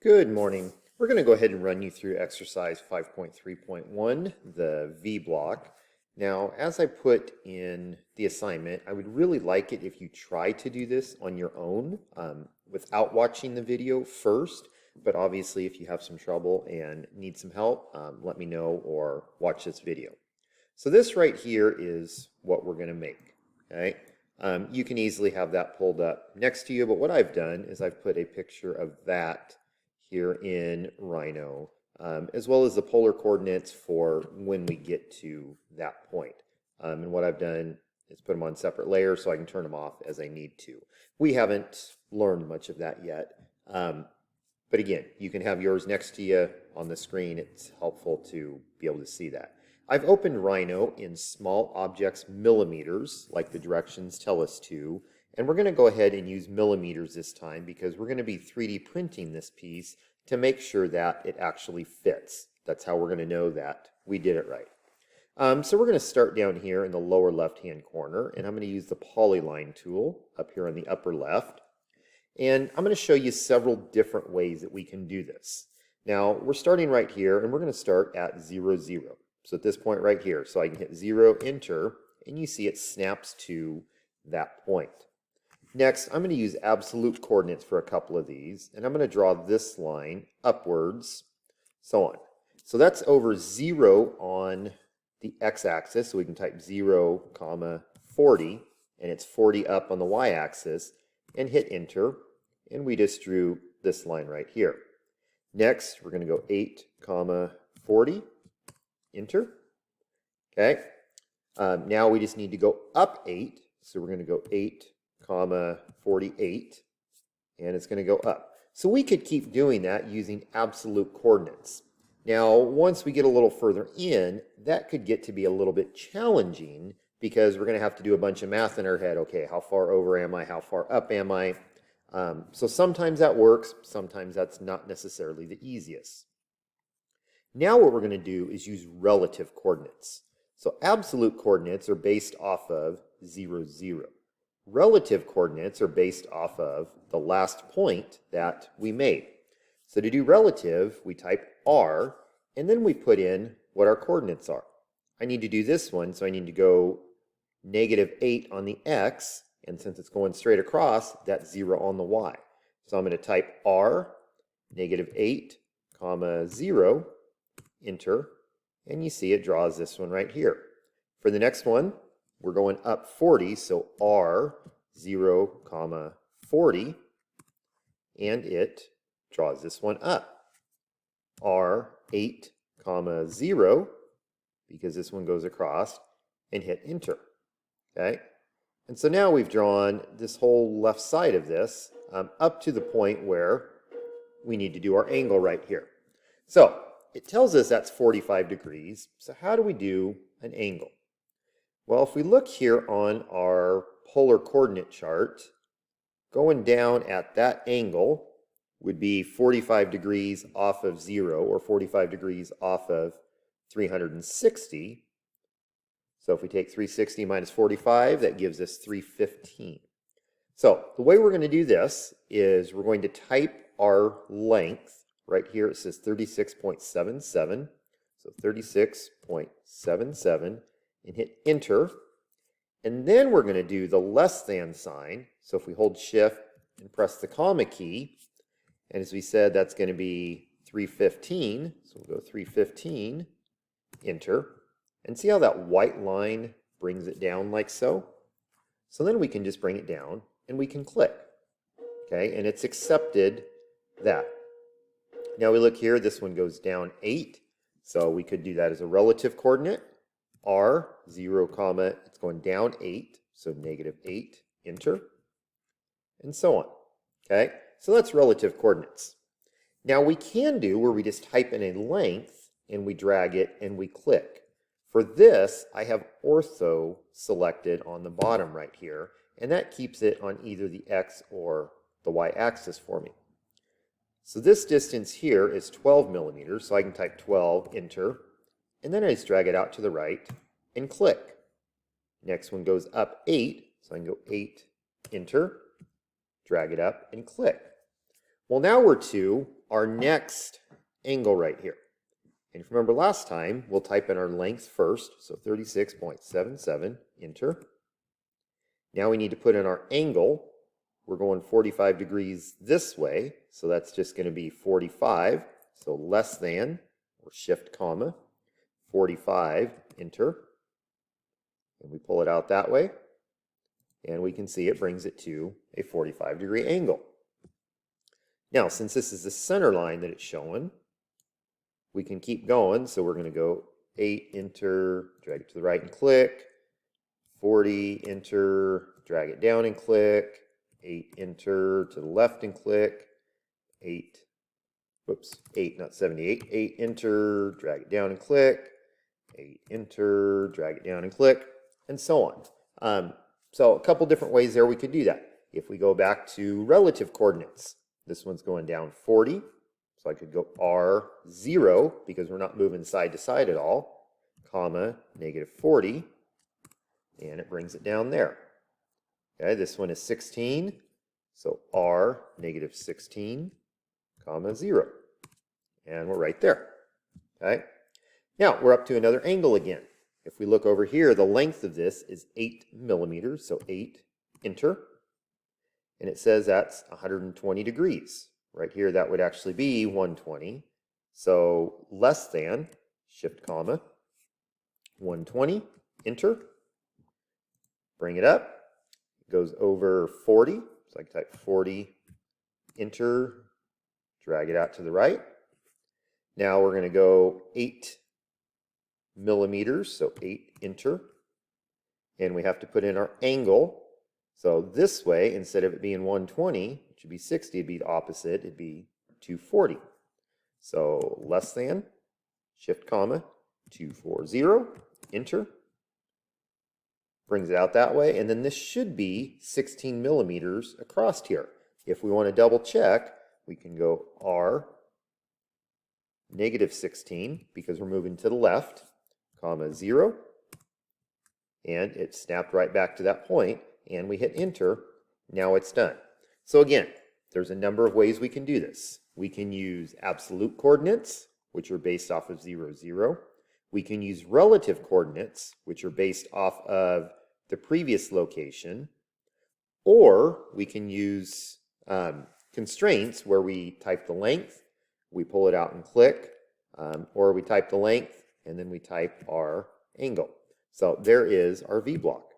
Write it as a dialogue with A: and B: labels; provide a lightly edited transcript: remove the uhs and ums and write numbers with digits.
A: Good morning. We're going to go ahead and run you through exercise 5.3.1, the V block. Now, as I put in the assignment, I would really like it if you try to do this on your own without watching the video first. But obviously, if you have some trouble and need some help, let me know or watch this video. So this right here is what we're going to make, okay? You can easily have that pulled up next to you, but what I've done is I've put a picture of that here in Rhino, as well as the polar coordinates for when we get to that point. And what I've done is put them on separate layers so I can turn them off as I need to. We haven't learned much of that yet. But again, you can have yours next to you on the screen. It's helpful to be able to see that. I've opened Rhino in small objects millimeters, like the directions tell us to, and we're going to go ahead and use millimeters this time because we're going to be 3D printing this piece to make sure that it actually fits. That's how we're going to know that we did it right. So we're going to start down here in the lower left-hand corner, and I'm going to use the polyline tool up here on the upper left. And I'm going to show you several different ways that we can do this. Now, we're starting right here, and we're going to start at 0, 0. So at this point right here, so I can hit 0, enter, and you see it snaps to that point. Next, I'm going to use absolute coordinates for a couple of these, and I'm going to draw this line upwards, so on. So that's over 0 on the x-axis, so we can type 0, 40, and it's 40 up on the y-axis, and hit enter, and we just drew this line right here. Next, we're going to go 8, 40, enter. Okay. Now we just need to go up 8, so we're going to go 8, 48, and it's going to go up. So we could keep doing that using absolute coordinates. Now, once we get a little further in, that could get to be a little bit challenging because we're going to have to do a bunch of math in our head. Okay, how far over am I? How far up am I? So sometimes that works. Sometimes that's not necessarily the easiest. Now what we're going to do is use relative coordinates. So absolute coordinates are based off of 0, 0. Relative coordinates are based off of the last point that we made. So to do relative, we type R, and then we put in what our coordinates are. I need to do this one, so I need to go -8 on the X, and since it's going straight across, that's 0 on the Y. So I'm going to type R, -8, 0, enter, and you see it draws this one right here. For the next one, we're going up 40, so R, 0, 40, and it draws this one up. R, 8, 0, because this one goes across, and hit enter. Okay? And so now we've drawn this whole left side of this up to the point where we need to do our angle right here. So it tells us that's 45 degrees. So how do we do an angle? Well, if we look here on our polar coordinate chart, going down at that angle would be 45 degrees off of 0 or 45 degrees off of 360. So if we take 360 minus 45, that gives us 315. So the way we're going to do this is we're going to type our length. Right here it says 36.77. So 36.77. And hit enter, and then we're going to do the less than sign. So if we hold shift and press the comma key, and as we said, that's going to be 315, so we'll go 315, enter, and see how that white line brings it down like so? So then we can just bring it down, and we can click, okay, and it's accepted that. Now we look here, this one goes down 8, so we could do that as a relative coordinate. R, 0, it's going down 8, so -8, enter, and so on. Okay, so that's relative coordinates. Now we can do where we just type in a length, and we drag it, and we click. For this, I have ortho selected on the bottom right here, and that keeps it on either the X or the Y axis for me. So this distance here is 12 millimeters, so I can type 12, enter, and then I just drag it out to the right and click. Next one goes up 8, so I can go 8, enter, drag it up, and click. Well, now we're to our next angle right here. And if you remember last time, we'll type in our length first, so 36.77, enter. Now we need to put in our angle. We're going 45 degrees this way, so that's just going to be 45, so less than, or shift comma, 45, enter. And we pull it out that way, and we can see it brings it to a 45-degree angle. Now, since this is the center line that it's showing, we can keep going, so we're going to go 8, enter, drag it to the right and click, 40, enter, drag it down and click, 8, enter, to the left and click, 8, not 78, 8, enter, drag it down and click, 8, enter, drag it down and click, and so on. So a couple different ways there we could do that. If we go back to relative coordinates, this one's going down 40, so I could go R0, because we're not moving side to side at all, comma, negative 40, and it brings it down there. Okay, this one is 16, so R, negative 16, comma, 0. And we're right there. Okay, now we're up to another angle again. If we look over here, the length of this is 8 millimeters, so 8, enter. And it says that's 120 degrees. Right here, that would actually be 120. So less than, shift comma, 120, enter. Bring it up. It goes over 40. So I can type 40, enter, drag it out to the right. Now we're going to go 8 millimeters, so 8, enter. And we have to put in our angle. So this way, instead of it being 120, it should be 60, it'd be the opposite, it'd be 240. So less than, shift comma, 240, enter. Brings it out that way, and then this should be 16 millimeters across here. If we want to double check, we can go R, negative 16, because we're moving to the left, comma, 0, and it snapped right back to that point, and we hit enter. Now it's done. So again, there's a number of ways we can do this. We can use absolute coordinates, which are based off of 0, 0. We can use relative coordinates, which are based off of the previous location. Or we can use constraints where we type the length, we pull it out and click, or we type the length, and then we type our angle. So there is our V block.